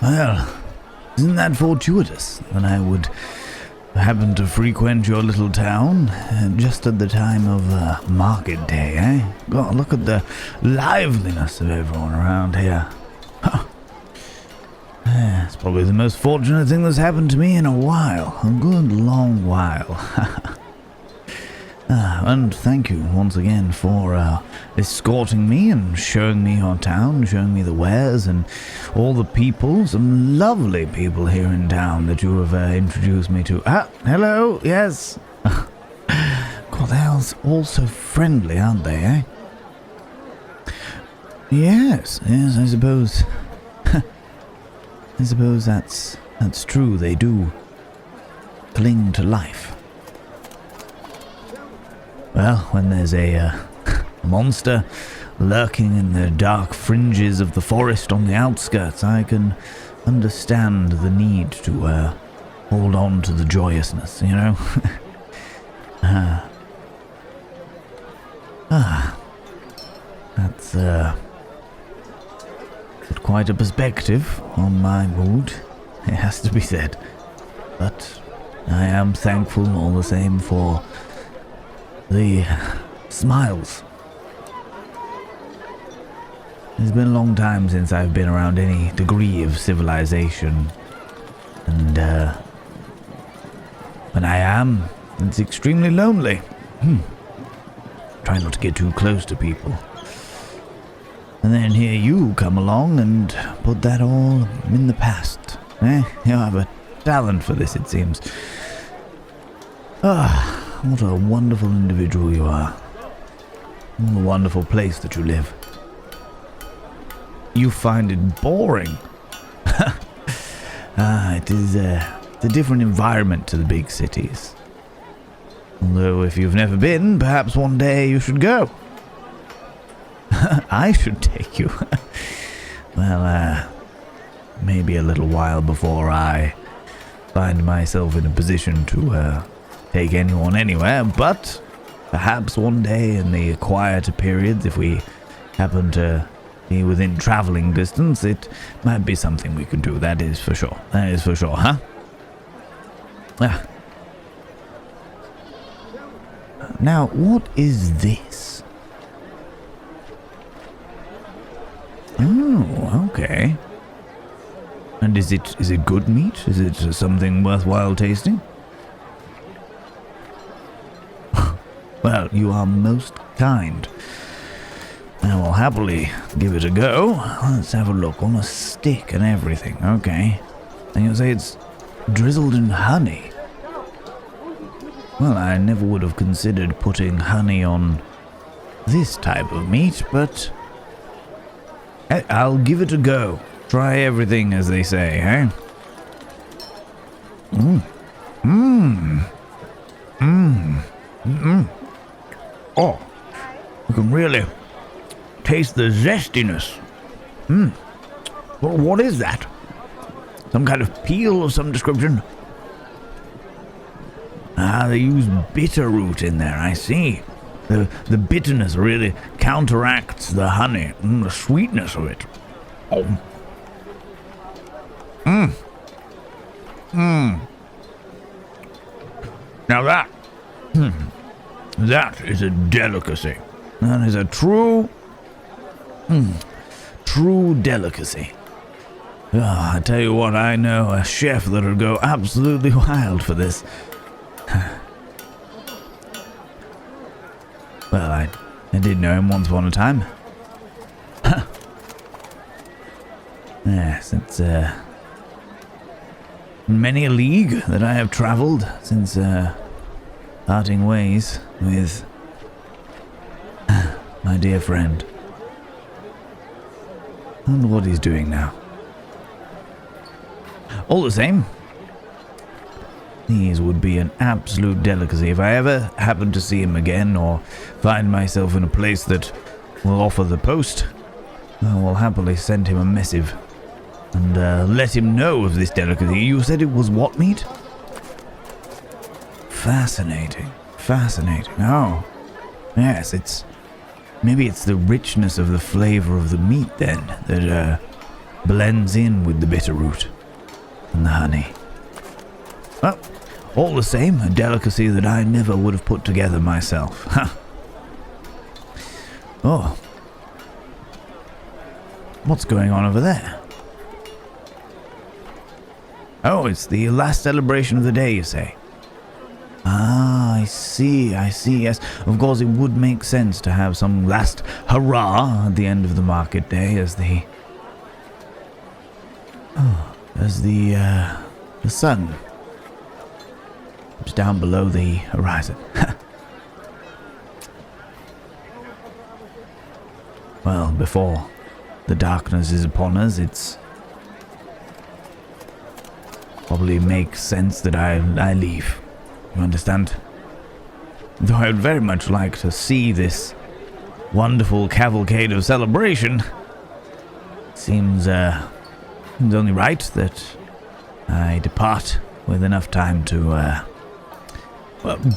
Well, isn't that fortuitous that I would happen to frequent your little town just at the time of market day, eh? God, look at the liveliness of everyone around here. Huh. It's probably the most fortunate thing that's happened to me in a while. A good long while. And thank you once again for escorting me and showing me your town, showing me the wares and all the people, some lovely people here in town that you have introduced me to. Hello, yes. God, they're all so friendly, aren't they, eh? Yes, I suppose. I suppose that's true, they do cling to life. Well, when there's a monster lurking in the dark fringes of the forest on the outskirts, I can understand the need to hold on to the joyousness, you know? That's put quite a perspective on my mood, it has to be said. But I am thankful all the same for the smiles. It's been a long time since I've been around any degree of civilization, and when I am, it's extremely lonely. Try not to get too close to people. And then here you come along and put that all in the past. You have a talent for this, it seems. What a wonderful individual you are. What a wonderful place that you live. You find it boring. It's a different environment to the big cities. Although if you've never been, perhaps one day you should go. I should take you. Well, maybe a little while before I find myself in a position to take anyone anywhere, but perhaps one day in the quieter periods, if we happen to be within traveling distance, it might be something we could do, that is for sure. That is for sure, huh? Now, what is this? Oh, okay. And is it good meat? Is it something worthwhile tasting? Well, you are most kind. I will happily give it a go. Let's have a look. On a stick and everything. Okay. And you say it's drizzled in honey. Well, I never would have considered putting honey on this type of meat, but I'll give it a go. Try everything, as they say, eh? Oh, you can really taste the zestiness. Well, what is that? Some kind of peel of some description? They use bitter root in there, I see. The bitterness really counteracts the honey, the sweetness of it. Oh. Now that is a delicacy. That is a true delicacy. I tell you what, I know a chef that'll go absolutely wild for this. Well, I did know him once upon a time. Yes, it's many a league that I have traveled since parting ways with my dear friend. I wonder what he's doing now. All the same, these would be an absolute delicacy if I ever happen to see him again or find myself in a place that will offer the post. I will happily send him a missive and let him know of this delicacy. You said it was what meat? Fascinating. Oh, yes, maybe it's the richness of the flavor of the meat then that blends in with the bitter root and the honey. Well, all the same, a delicacy that I never would have put together myself. Ha! Oh. What's going on over there? Oh, it's the last celebration of the day, you say? Ah, I see, yes. Of course, it would make sense to have some last hurrah at the end of the market day as the sun is down below the horizon. Well, before the darkness is upon us, it's probably makes sense that I leave. You understand? Though I would very much like to see this wonderful cavalcade of celebration, seems only right that I depart with enough time to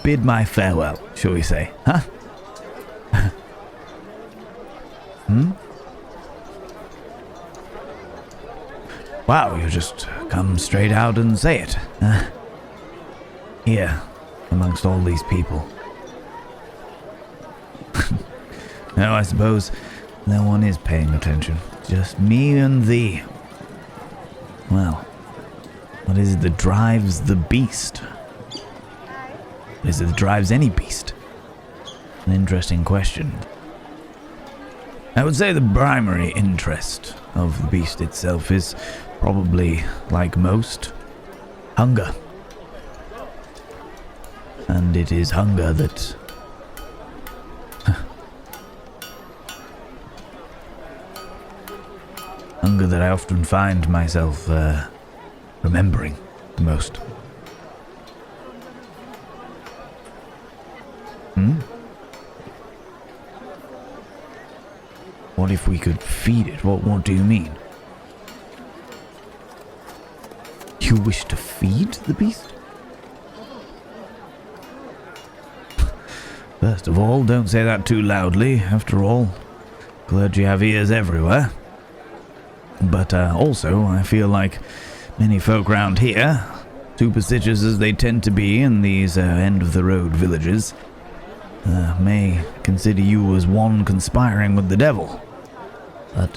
bid my farewell, shall we say, huh? Wow, you just come straight out and say it. Here, amongst all these people. No, I suppose no one is paying attention. Just me and thee. Well, what is it that drives the beast? What is it that drives any beast? An interesting question. I would say the primary interest of the beast itself is probably, like most, hunger. And it is hunger that hunger that I often find myself remembering the most. What if we could feed it? What do you mean? You wish to feed the beast? First of all, don't say that too loudly. After all, clergy have ears everywhere. But also, I feel like many folk round here, superstitious as they tend to be in these end-of-the-road villages, may consider you as one conspiring with the devil. But,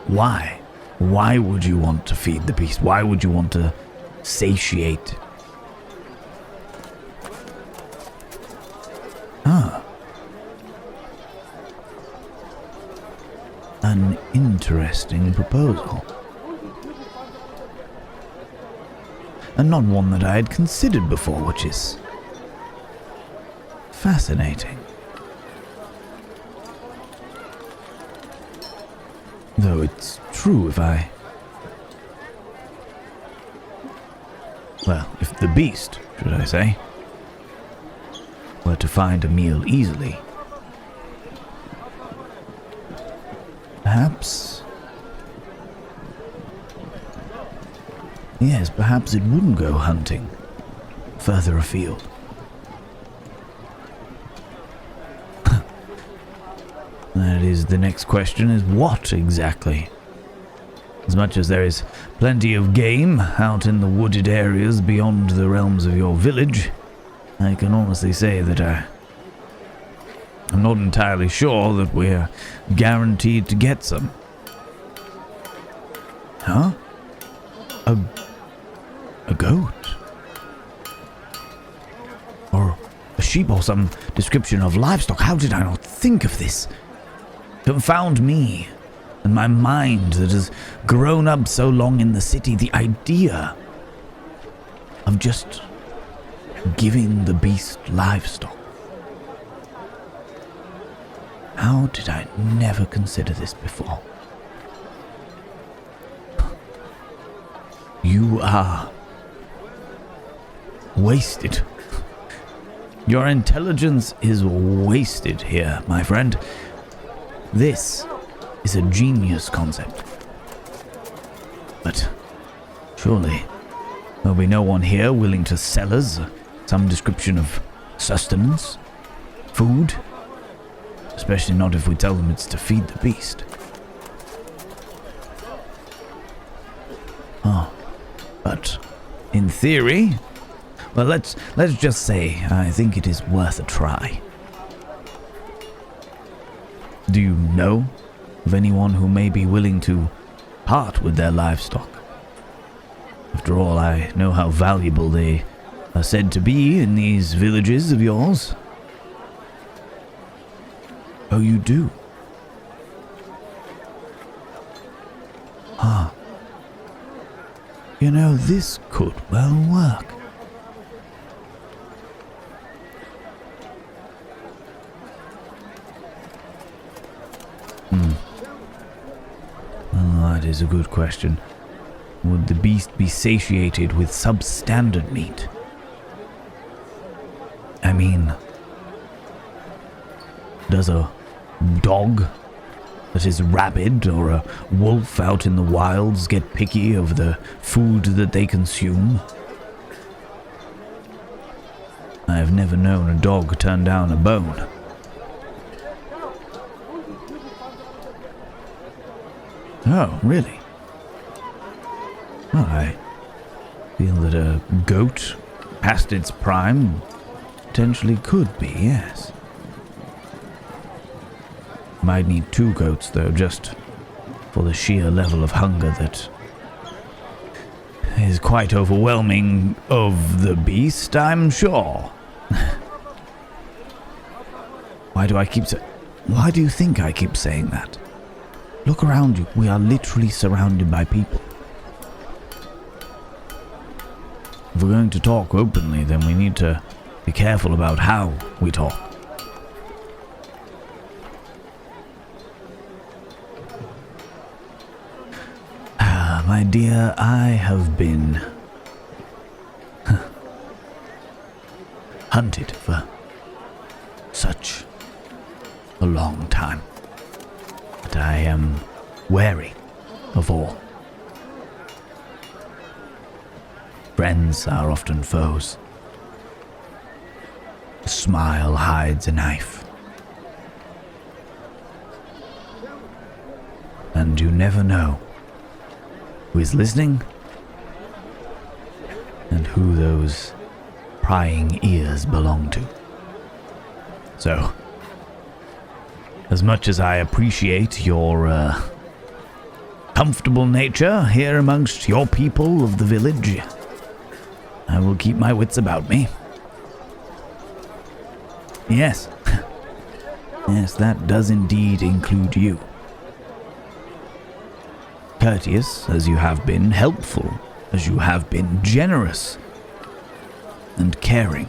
why? Why would you want to feed the beast? Why would you want to satiate? An interesting proposal. And not one that I had considered before, which is fascinating. Though it's true if the beast, should I say, were to find a meal easily, perhaps it wouldn't go hunting further afield. That is the next question, is what exactly? As much as there is plenty of game out in the wooded areas beyond the realms of your village, I can honestly say that I'm not entirely sure that we're guaranteed to get some. Huh? A goat? Or a sheep or some description of livestock? How did I not think of this? Confound me and my mind that has grown up so long in the city. The idea of just giving the beast livestock. How did I never consider this before? You are wasted. Your intelligence is wasted here, my friend. This is a genius concept. But surely there'll be no one here willing to sell us some description of sustenance, food, especially not if we tell them it's to feed the beast. Oh, but in theory, well, let's just say I think it is worth a try. Do you know of anyone who may be willing to part with their livestock? After all, I know how valuable they are said to be in these villages of yours. Oh, you do? Ah. You know, this could well work. Well, that is a good question. Would the beast be satiated with substandard meat? I mean, does a dog that is rabid or a wolf out in the wilds get picky of the food that they consume? I have never known a dog turn down a bone. Oh, really? Well, I feel that a goat, past its prime, potentially could be, yes. Might need 2 goats, though, just for the sheer level of hunger that is quite overwhelming of the beast, I'm sure. Why do you think I keep saying that? Look around you. We are literally surrounded by people. If we're going to talk openly, then we need to be careful about how we talk. My dear, I have been hunted for such a long time that I am wary of all. Friends are often foes. A smile hides a knife. And you never know who is listening and who those prying ears belong to. So, as much as I appreciate your comfortable nature here amongst your people of the village, I will keep my wits about me. Yes. Yes, that does indeed include you. Courteous as you have been, helpful as you have been, generous and caring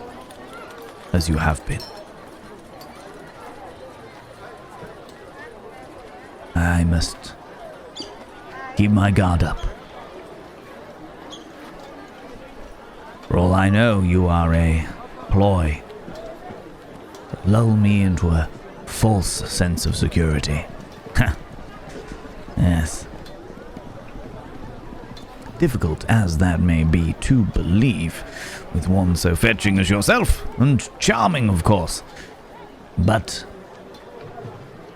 as you have been. I must keep my guard up. For all I know, you are a ploy to lull me into a false sense of security. Yes. Difficult as that may be to believe, with one so fetching as yourself, and charming, of course. But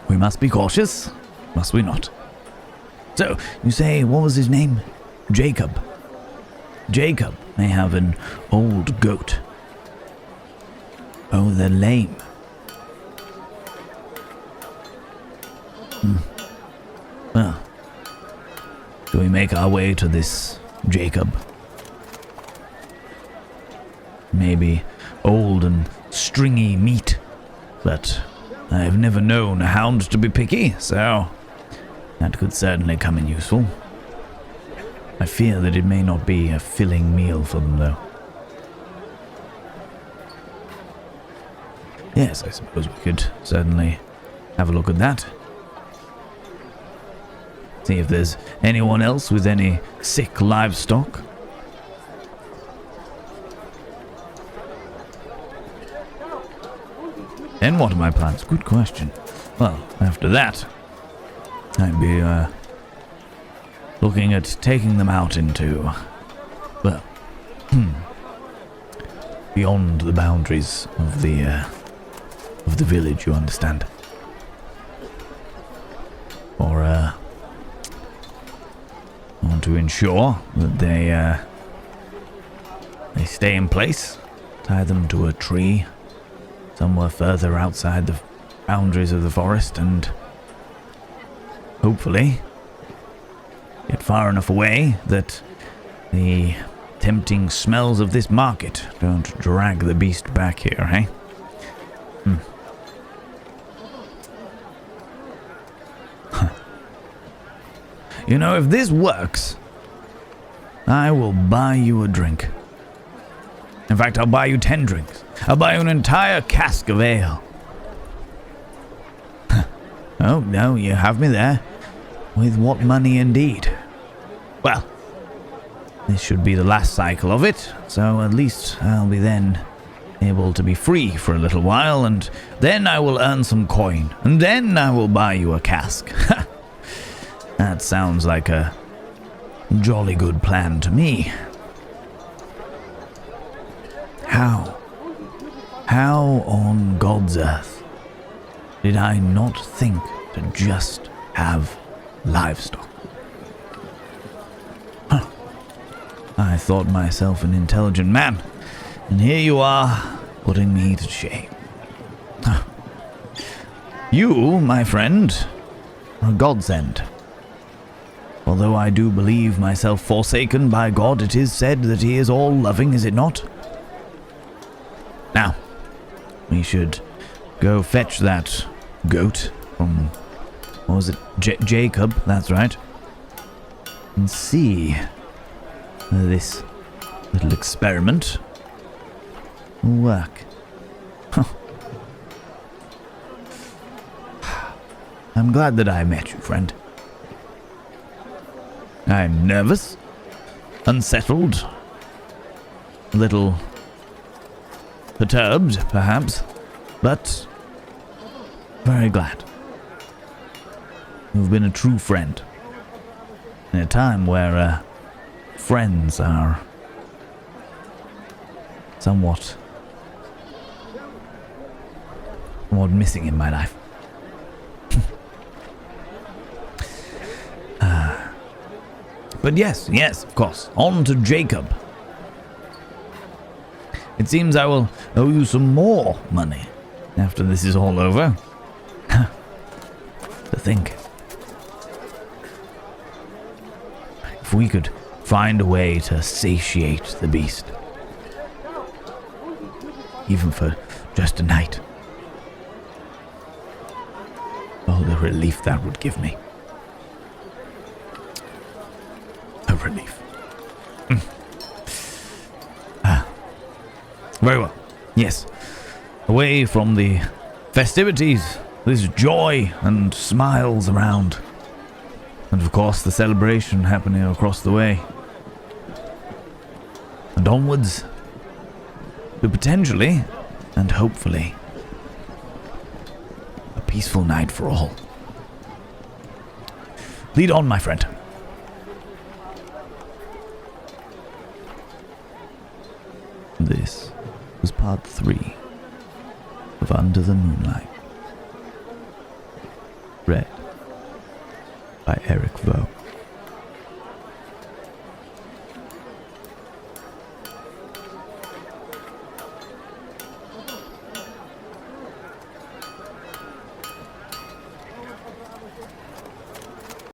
we must be cautious, must we not? So, you say, what was his name? Jacob. Jacob may have an old goat. Oh, they're lame. Well, do we make our way to this Jacob? Maybe old and stringy meat, but I have never known a hound to be picky, so that could certainly come in useful. I fear that it may not be a filling meal for them, though. Yes, I suppose we could certainly have a look at that. See if there's anyone else with any sick livestock. Then what are my plans? Good question. Well, after that, I'd be looking at taking them out into, well, beyond the boundaries of the village, you understand. Or want to ensure that they stay in place, tie them to a tree somewhere further outside the boundaries of the forest, and hopefully get far enough away that the tempting smells of this market don't drag the beast back here, eh? You know, if this works, I will buy you a drink. In fact, I'll buy you 10 drinks. I'll buy you an entire cask of ale. Oh, no, you have me there. With what money indeed? Well, this should be the last cycle of it, so at least I'll be then able to be free for a little while, and then I will earn some coin, and then I will buy you a cask. That sounds like a jolly good plan to me. How on God's earth did I not think to just have livestock? I thought myself an intelligent man, and here you are, putting me to shame. You, my friend, are a godsend. Although I do believe myself forsaken by God, it is said that he is all-loving, is it not? Now, we should go fetch that goat from, what was it, Jacob, that's right, and see this little experiment will work. I'm glad that I met you, friend. I'm nervous, unsettled, a little perturbed, perhaps, but very glad. You've been a true friend in a time where friends are somewhat missing in my life. But yes, of course, on to Jacob. It seems I will owe you some more money after this is all over. To think. If we could find a way to satiate the beast, even for just a night. Oh, the relief that would give me. A relief. Very well. Yes. Away from the festivities, there's joy and smiles around. And of course the celebration happening across the way. And onwards to potentially, and hopefully, a peaceful night for all. Lead on, my friend. This was part 3 of Under the Moonlight. Read by Eric Vo.